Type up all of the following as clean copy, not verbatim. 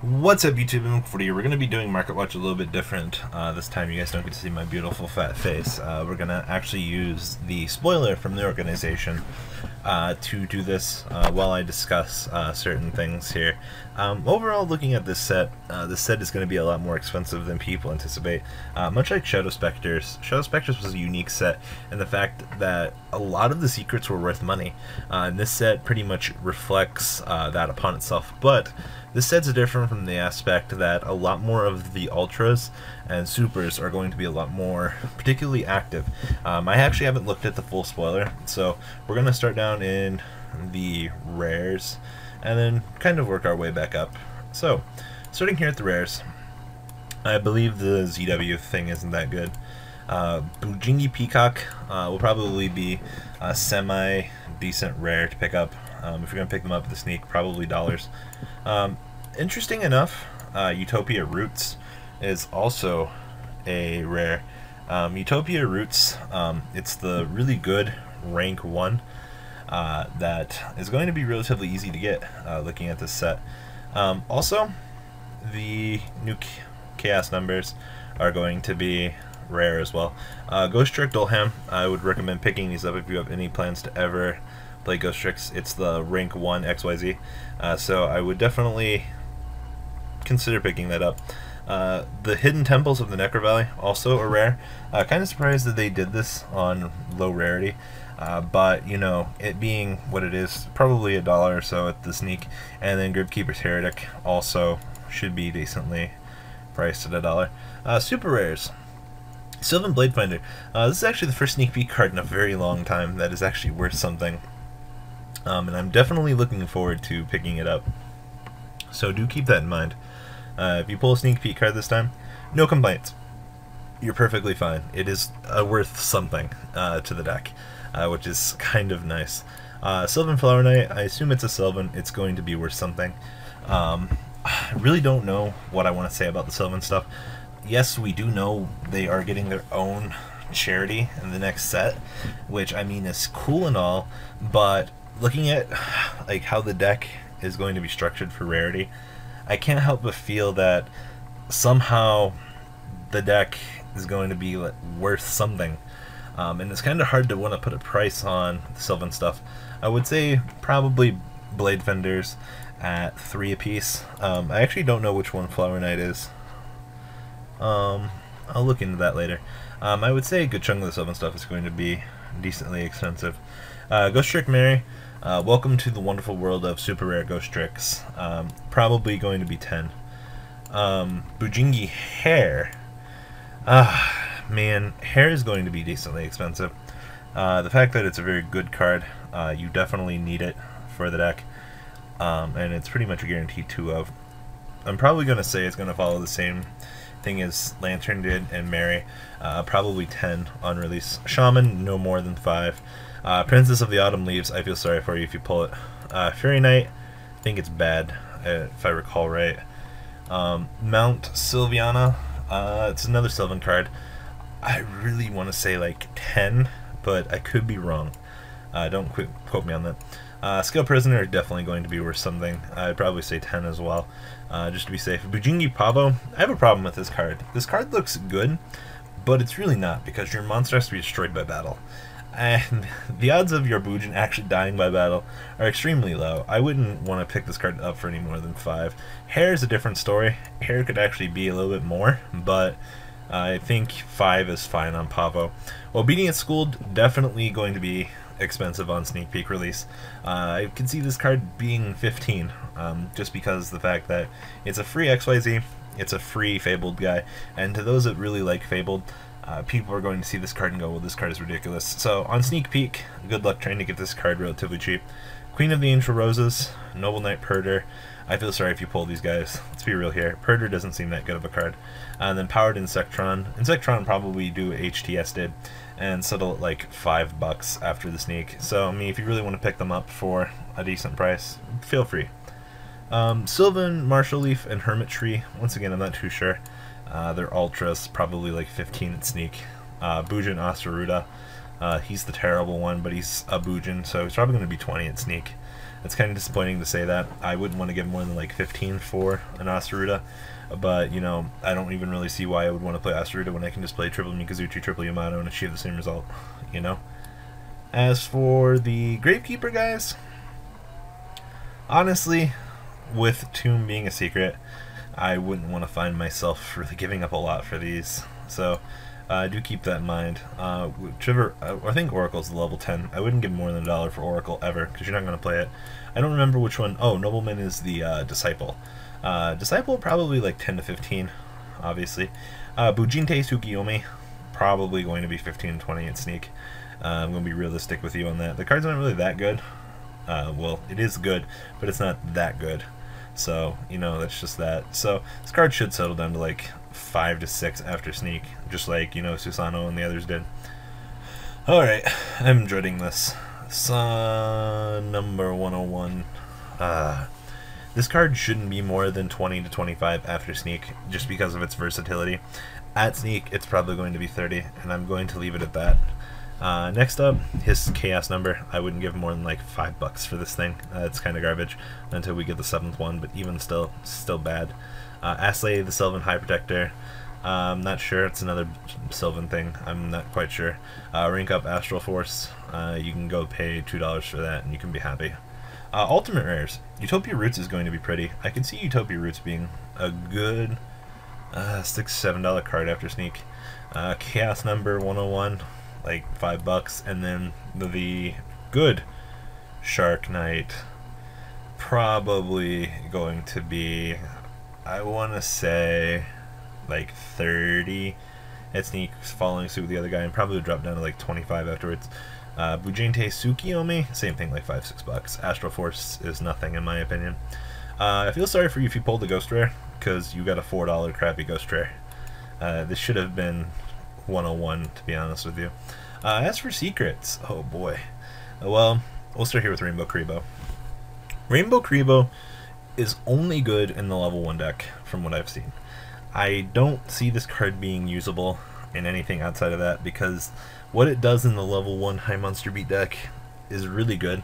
What's up, YouTube? And for you, we're going to be doing Market Watch a little bit different. This time you guys don't get to see my beautiful fat face. We're going to actually use the spoiler from the organization to do this while I discuss certain things here. Overall, looking at this set is going to be a lot more expensive than people anticipate. Much like Shadow Specters was a unique set in the fact that a lot of the secrets were worth money. And this set pretty much reflects that upon itself, but this set's different from the aspect that a lot more of the ultras and supers are going to be a lot more particularly active. I actually haven't looked at the full spoiler, so we're going to start down in the rares and then kind of work our way back up. So, starting here at the rares, I believe the ZW thing isn't that good. Bujingi Peacock will probably be a semi-decent rare to pick up. If you're going to pick them up at the sneak, probably dollars. Interesting enough, Utopia Roots is also a rare. Utopia Roots, it's the really good rank 1 that is going to be relatively easy to get looking at this set. Also, the new Chaos numbers are going to be rare as well. Ghost Trick Dolham, I would recommend picking these up if you have any plans to ever play Ghost Tricks. It's the rank 1 XYZ, so I would definitely consider picking that up. The Hidden Temples of the Necro Valley, also a rare. Kind of surprised that they did this on low rarity, but you know, it being what it is, probably $1 or so at the sneak. And then Gryptkeeper's Heretic also should be decently priced at $1. Super rares. Sylvan Bladefinder. This is actually the first sneak peek card in a very long time that is actually worth something. And I'm definitely looking forward to picking it up. So do keep that in mind. If you pull a sneak peek card this time, no complaints. You're perfectly fine. It is worth something to the deck, which is kind of nice. Sylvan Flower Knight, I assume it's a Sylvan. It's going to be worth something. I really don't know what I want to say about the Sylvan stuff. Yes, we do know they are getting their own charity in the next set, which I mean is cool and all, but looking at like how the deck is going to be structured for rarity, I can't help but feel that somehow the deck is going to be worth something, and it's kind of hard to want to put a price on the Sylvan stuff. I would say probably Blade Fenders at 3 apiece. I actually don't know which one Flower Knight is. I'll look into that later. I would say a good chunk of the Sylvan stuff is going to be decently expensive. Ghost Trick Mary, welcome to the wonderful world of super rare Ghost Tricks. Probably going to be 10. Bujingi Hair. Man, Hair is going to be decently expensive. The fact that it's a very good card, you definitely need it for the deck, and it's pretty much a guarantee 2 of. I'm probably going to say it's going to follow the same thing as Lantern did and Mary, probably 10 on release. Shaman, no more than 5. Princess of the Autumn Leaves, I feel sorry for you if you pull it. Fairy Knight, I think it's bad, if I recall right. Mount Sylviana, it's another Sylvan card. I really want to say like 10, but I could be wrong. Don't quote me on that. Skill Prisoner definitely going to be worth something. I'd probably say 10 as well, just to be safe. Bujingi Pavo, I have a problem with this card. This card looks good, but it's really not, because your monster has to be destroyed by battle. And the odds of your Bujin actually dying by battle are extremely low. I wouldn't want to pick this card up for any more than 5. Hair is a different story. Hair could actually be a little bit more, but I think 5 is fine on Pavo. Obedient Schooled, definitely going to be expensive on sneak peek release. I can see this card being 15, just because the fact that it's a free XYZ, it's a free Fabled guy, and to those that really like Fabled, people are going to see this card and go, well, this card is ridiculous. So on sneak peek, good luck trying to get this card relatively cheap. Queen of the Angel Roses, Noble Knight Purder. I feel sorry if you pull these guys. Let's be real here. Purder doesn't seem that good of a card. And then Powered Insectron. Insectron probably do what HTS did and settle at like $5 after the sneak. So I mean, if you really want to pick them up for a decent price, feel free. Sylvan, Marshall Leaf, and Hermit Tree. Once again, I'm not too sure. They're ultras, probably like 15 at sneak. Bujin Asaruda, he's the terrible one, but he's a Bujin, so he's probably going to be 20 at sneak. It's kind of disappointing to say that. I wouldn't want to give more than like 15 for an Asaruda, but you know, I don't even really see why I would want to play Asaruda when I can just play triple Mikazuchi, triple Yamato, and achieve the same result, you know? As for the Gravekeeper guys, honestly, with Tomb being a secret, I wouldn't want to find myself really giving up a lot for these. So, do keep that in mind. Trevor, I think Oracle's level 10. I wouldn't give more than $1 for Oracle ever, because you're not going to play it. I don't remember which one. Oh, Nobleman is the Disciple. Disciple probably like 10 to 15, obviously. Bujinte Tsukiyomi, probably going to be 15 and 20 at Sneak. I'm going to be realistic with you on that. The card's not really that good. Well, it is good, but it's not that good. So, you know, that's just that. So, this card should settle down to like 5 to 6 after Sneak, just like, you know, Susano and the others did. Alright, I'm dreading this. Number 101. This card shouldn't be more than 20 to 25 after Sneak, just because of its versatility. At Sneak, it's probably going to be 30, and I'm going to leave it at that. Next up, his Chaos number. I wouldn't give more than like $5 for this thing. It's kind of garbage until we get the 7th one, but even still bad. Aslay, the Sylvan High Protector. I'm not sure. It's another Sylvan thing. I'm not quite sure. Rank up Astral Force. You can go pay $2 for that, and you can be happy. Ultimate rares. Utopia Roots is going to be pretty. I can see Utopia Roots being a good $6-7 card after Sneak. Chaos number 101. Like $5, and then the good Shark Knight probably going to be, I want to say, like 30 at Sneak, following suit with the other guy, and probably drop down to like 25 afterwards. Bujinte Tsukiyomi, same thing, like $5-6. Astral Force is nothing in my opinion. I feel sorry for you if you pulled the Ghost Rare, because you got a $4 crappy Ghost Rare. This should have been 101, to be honest with you. As for secrets, oh boy. Well, we'll start here with Rainbow Karibo. Rainbow Karibo is only good in the level 1 deck, from what I've seen. I don't see this card being usable in anything outside of that, because what it does in the level 1 High Monster Beat deck is really good,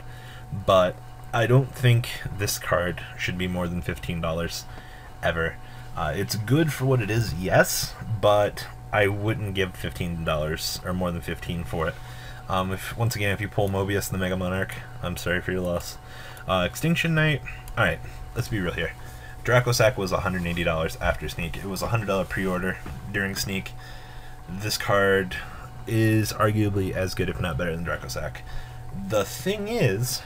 but I don't think this card should be more than $15 ever. It's good for what it is, yes, but I wouldn't give $15 or more than 15 for it. Once again, if you pull Mobius the Mega Monarch, I'm sorry for your loss. Extinction Knight. Alright, let's be real here. Dracosac was $180 after Sneak. It was a $100 pre-order during Sneak. This card is arguably as good, if not better, than Dracosac. The thing is,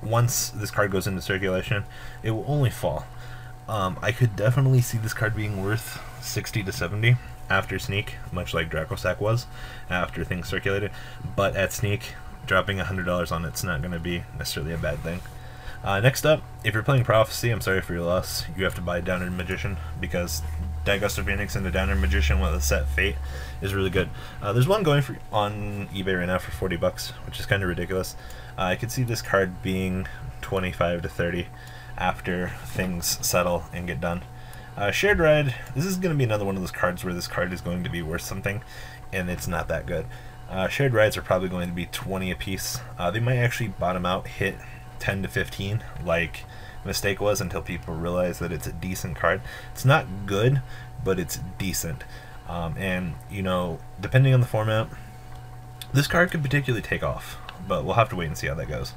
once this card goes into circulation, it will only fall. I could definitely see this card being worth 60 to 70 after Sneak, much like Dracosac was after things circulated, but at Sneak, dropping $100 on it's not going to be necessarily a bad thing. Next up, if you're playing Prophecy, I'm sorry for your loss. You have to buy Downer Magician, because Daigusto Phoenix and the Downer Magician with a set Fate is really good. There's one going for on eBay right now for $40, which is kind of ridiculous. I could see this card being 25 to 30 after things settle and get done. Shared Ride, this is going to be another one of those cards where this card is going to be worth something, and it's not that good. Shared Rides are probably going to be 20 a piece. They might actually bottom out, hit 10 to 15, like Mistake was, until people realize that it's a decent card. It's not good, but it's decent. And, you know, depending on the format, this card could particularly take off, but we'll have to wait and see how that goes.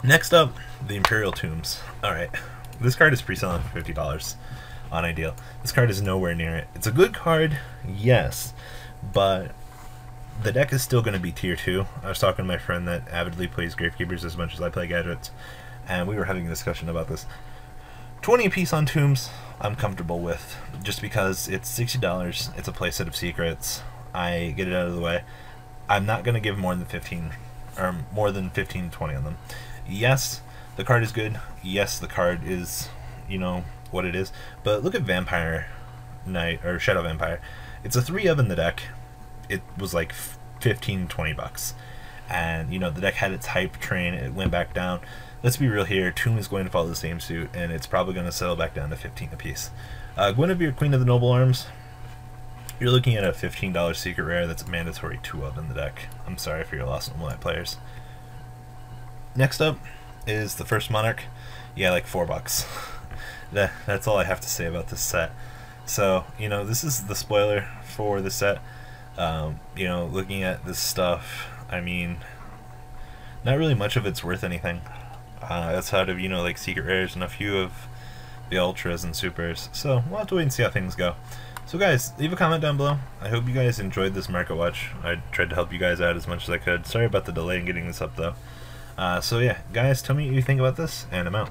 Next up, the Imperial Tombs. Alright. This card is pre-selling for $50 on Ideal. This card is nowhere near it. It's a good card, yes, but the deck is still going to be tier 2. I was talking to my friend that avidly plays Gravekeepers as much as I play Gadgets, and we were having a discussion about this. 20 a piece on Tombs, I'm comfortable with, just because it's $60, it's a playset of secrets, I get it out of the way. I'm not going to give more than 15, or more than 15 to 20 on them. Yes, the card is good. Yes, the card is, you know, what it is. But look at Vampire Knight, or Shadow Vampire. It's a 3 of in the deck. It was like 15, 20 bucks. And, you know, the deck had its hype train. It went back down. Let's be real here. Tomb is going to follow the same suit, and it's probably going to settle back down to 15 apiece. Guinevere, Queen of the Noble Arms. You're looking at a $15 secret rare that's a mandatory 2 of in the deck. I'm sorry for your loss, Moonlight players. next up is the first Monarch. Yeah, like $4. That's all I have to say about this set. So, you know, this is the spoiler for the set. You know, looking at this stuff, I mean, not really much of it's worth anything. Outside of, you know, like secret rares and a few of the ultras and supers. So we'll have to wait and see how things go. So guys, leave a comment down below. I hope you guys enjoyed this market watch. I tried to help you guys out as much as I could. Sorry about the delay in getting this up though. So yeah, guys, tell me what you think about this, and I'm out.